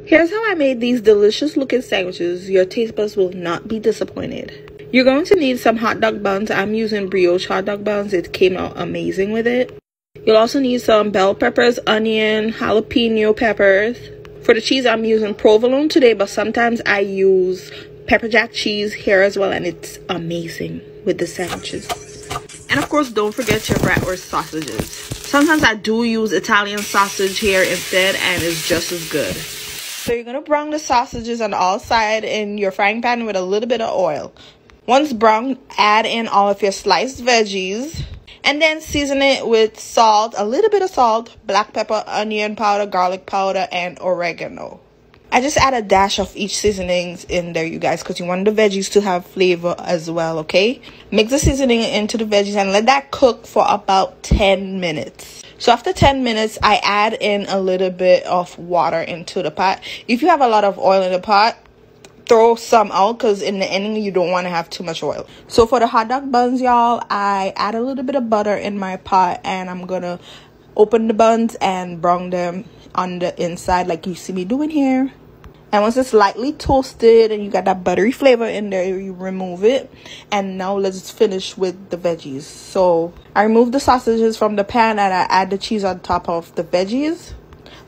Here's how I made these delicious looking sandwiches. Your taste buds will not be disappointed. You're going to need some hot dog buns. I'm using brioche hot dog buns. It came out amazing with it. You'll also need some bell peppers, onion, jalapeno peppers. For the cheese, I'm using provolone today, but sometimes I use pepper jack cheese here as well, and it's amazing with the sandwiches. And of course, don't forget your Bratwurst sausages. Sometimes I do use Italian sausage here instead, and it's just as good. So you're going to brown the sausages on all sides in your frying pan with a little bit of oil. Once browned, add in all of your sliced veggies. And then season it with salt, a little bit of salt, black pepper, onion powder, garlic powder, and oregano. I just add a dash of each seasonings in there, you guys, because you want the veggies to have flavor as well, okay? Mix the seasoning into the veggies and let that cook for about 10 minutes. So after 10 minutes, I add in a little bit of water into the pot. If you have a lot of oil in the pot, throw some out, because in the ending you don't want to have too much oil. So for the hot dog buns, y'all, I add a little bit of butter in my pot, and I'm gonna open the buns and brown them on the inside like you see me doing here. And once it's lightly toasted and you got that buttery flavor in there, you remove it. And now let's finish with the veggies. So I remove the sausages from the pan and I add the cheese on top of the veggies.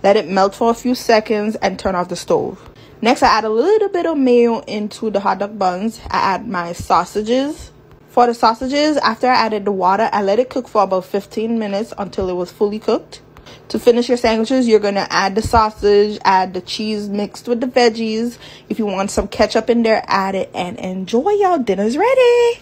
Let it melt for a few seconds and turn off the stove. Next, I add a little bit of mayo into the hot dog buns. I add my sausages. For the sausages, after I added the water, I let it cook for about 15 minutes until it was fully cooked. To finish your sandwiches, you're going to add the sausage, add the cheese mixed with the veggies. If you want some ketchup in there, add it, and enjoy. Y'all, dinner's ready.